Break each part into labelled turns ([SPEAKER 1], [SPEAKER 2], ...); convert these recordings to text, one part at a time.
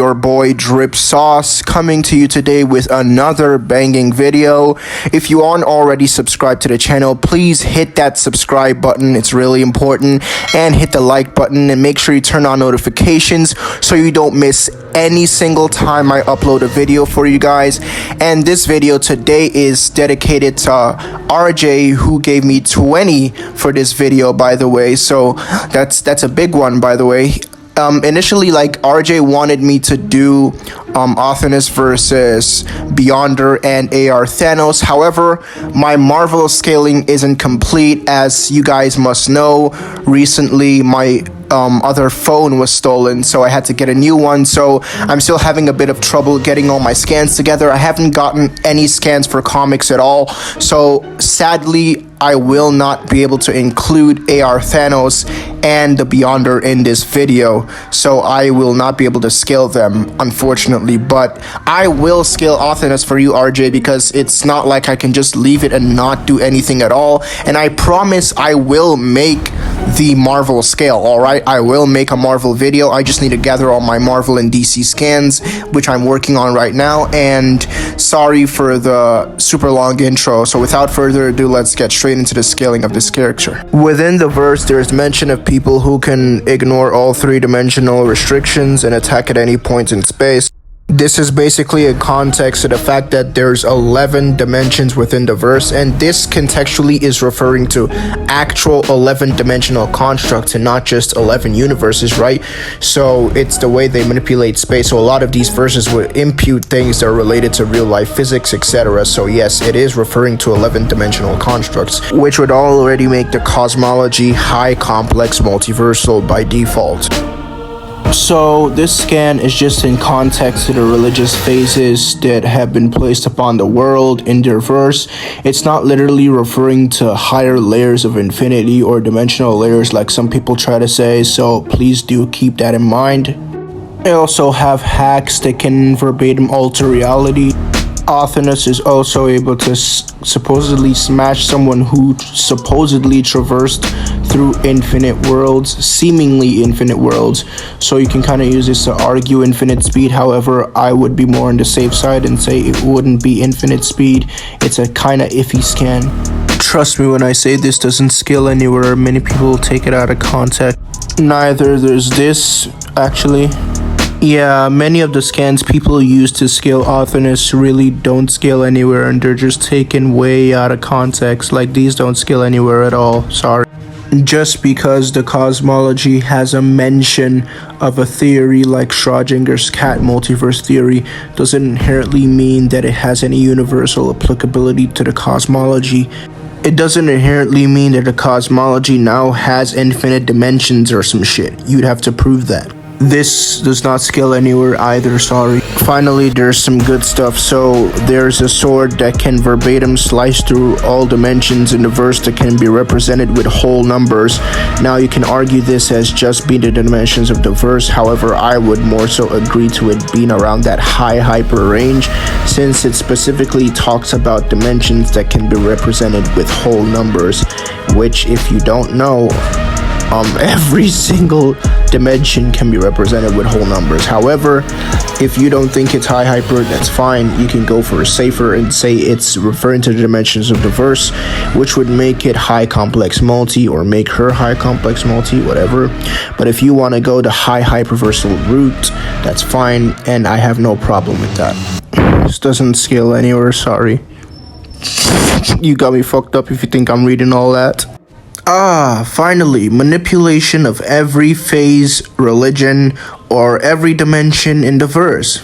[SPEAKER 1] your boy Drip Sauce, coming to you today with another banging video. If you aren't already subscribed to the channel, please hit that subscribe button, it's really important, and hit the like button, and make sure you turn on notifications so you don't miss any single time I upload a video for you guys. And this video today is dedicated to RJ, who gave me 20 for this video, by the way, so that's a big one, by the way. Initially, like, RJ wanted me to do Othinus versus Beyonder and AR Thanos. However, my Marvel scaling isn't complete. As you guys must know, recently my other phone was stolen, so I had to get a new one. So I'm still having a bit of trouble getting all my scans together. I haven't gotten any scans for comics at all, so sadly I will not be able to include AR Thanos and the Beyonder in this video, so I will not be able to scale them, unfortunately. But I will scale Othinus for you, RJ, because it's not like I can just leave it and not do anything at all. And I promise I will make the Marvel scale, alright? I will make a Marvel video. I just need to gather all my Marvel and DC scans, which I'm working on right now. And sorry for the super long intro, so without further ado, let's get straight into the scaling of this character. Within the verse, there's mention of people who can ignore all three-dimensional restrictions and attack at any point in space. This is basically a context to the fact that there's 11 dimensions within the verse, and this contextually is referring to actual 11-dimensional constructs and not just 11 universes, right? So it's the way they manipulate space. So a lot of these verses would impute things that are related to real-life physics, etc. So yes, it is referring to 11-dimensional constructs, which would already make the cosmology high, complex, multiversal by default. So this scan is just in context to the religious phases that have been placed upon the world in their verse. It's not literally referring to higher layers of infinity or dimensional layers like some people try to say, so please do keep that in mind. I also have hacks that can verbatim alter reality. Othinus is also able to supposedly smash someone who supposedly traversed through infinite worlds, seemingly infinite worlds, so you can kind of use this to argue infinite speed. However, I would be more on the safe side and say it wouldn't be infinite speed. It's a kind of iffy scan. Trust me when I say this doesn't scale anywhere. Many people take it out of context. Neither there's this, actually. Yeah, many of the scans people use to scale Othinus really don't scale anywhere, and they're just taken way out of context. Like, these don't scale anywhere at all, sorry. Just because the cosmology has a mention of a theory like Schrodinger's cat multiverse theory doesn't inherently mean that it has any universal applicability to the cosmology. It doesn't inherently mean that the cosmology now has infinite dimensions or some shit. You'd have to prove that. This does not scale anywhere either, sorry. Finally, there's some good stuff. So there's a sword that can verbatim slice through all dimensions in the verse that can be represented with whole numbers. Now you can argue this as just being the dimensions of the verse. However, I would more so agree to it being around that high hyper range, since it specifically talks about dimensions that can be represented with whole numbers, which, if you don't know, every single dimension can be represented with whole numbers. However, if you don't think it's high hyper, that's fine. You can go for a safer and say it's referring to the dimensions of the verse, which would make it high complex multi, or make her high complex multi, whatever. But if you want to go the high hyperversal route, that's fine, and I have no problem with that. This doesn't scale anywhere, sorry. You got me fucked up if you think I'm reading all that. Finally, manipulation of every phase, religion, or every dimension in the verse.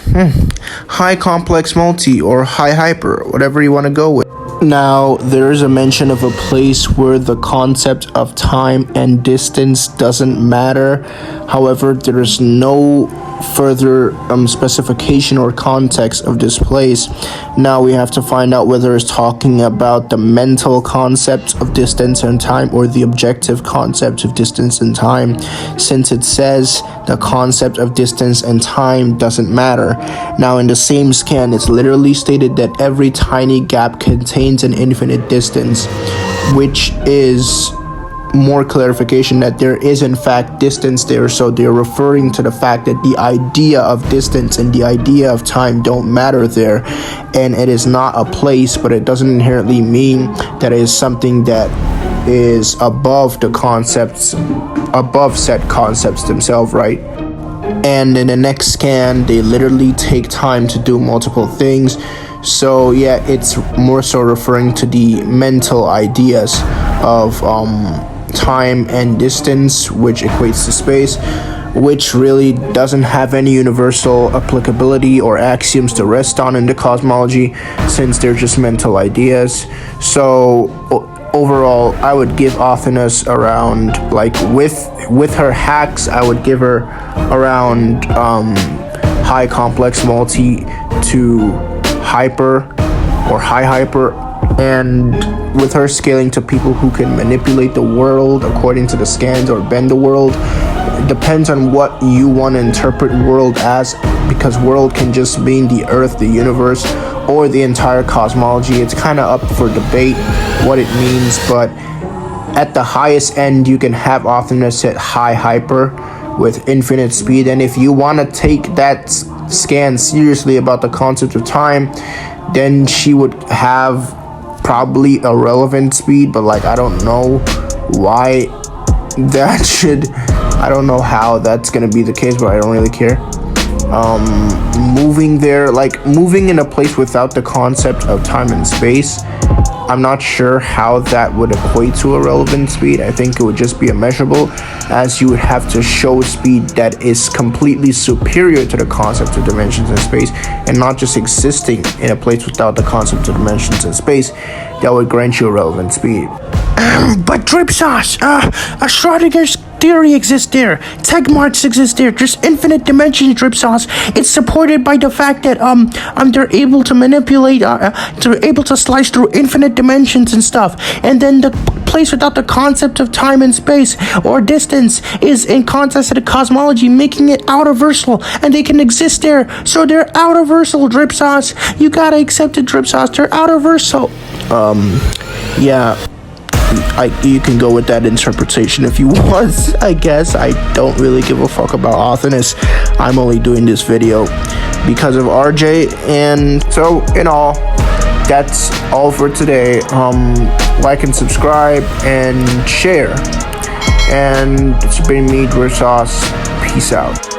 [SPEAKER 1] High complex multi or high hyper, whatever you want to go with. Now, there is a mention of a place where the concept of time and distance doesn't matter. However, there is no further specification or context of this place. Now we have to find out whether it's talking about the mental concept of distance and time or the objective concept of distance and time, since it says the concept of distance and time doesn't matter. Now in the same scan, it's literally stated that every tiny gap contains an infinite distance, which is more clarification that there is in fact distance there. So they're referring to the fact that the idea of distance and the idea of time don't matter there, and it is not a place, but it doesn't inherently mean that it is something that is above the concepts, above said concepts themselves, right? And in the next scan, they literally take time to do multiple things. So yeah, it's more so referring to the mental ideas of time and distance, which equates to space, which really doesn't have any universal applicability or axioms to rest on in the cosmology, since they're just mental ideas. So overall, I would give Othinus around, like, with her hacks, I would give her around high complex multi to hyper or high hyper, and with her scaling to people who can manipulate the world according to the scans or bend the world. It depends on what you want to interpret world as, because world can just mean the earth, the universe, or the entire cosmology. It's kind of up for debate what it means, but at the highest end you can have Othinus at high hyper with infinite speed. And if you want to take that scan seriously about the concept of time, then she would have probably a relevant speed, but like I don't know why that should, I don't know how that's gonna be the case, but I don't really care. Moving there, like moving in a place without the concept of time and space, I'm not sure how that would equate to a relevant speed. I think it would just be immeasurable, as you would have to show speed that is completely superior to the concept of dimensions and space, and not just existing in a place without the concept of dimensions and space that would grant you a relevant speed.
[SPEAKER 2] But Drip Sauce, Schrodinger's theory exists there. Tegmarks exist there. There's infinite dimensions, Drip Sauce. It's supported by the fact that they're able to manipulate, they're able to slice through infinite dimensions and stuff. And then the place without the concept of time and space or distance is in context of the cosmology, making it outerversal, and they can exist there. So they're outerversal, Drip Sauce. You gotta accept it, Drip Sauce. They're outerversal.
[SPEAKER 1] Yeah, you can go with that interpretation if you want. I guess I don't really give a fuck about Othinus. I'm only doing this video because of RJ. And so in all, that's all for today. Like and subscribe and share. And it's been me, Drip Sauce. Peace out.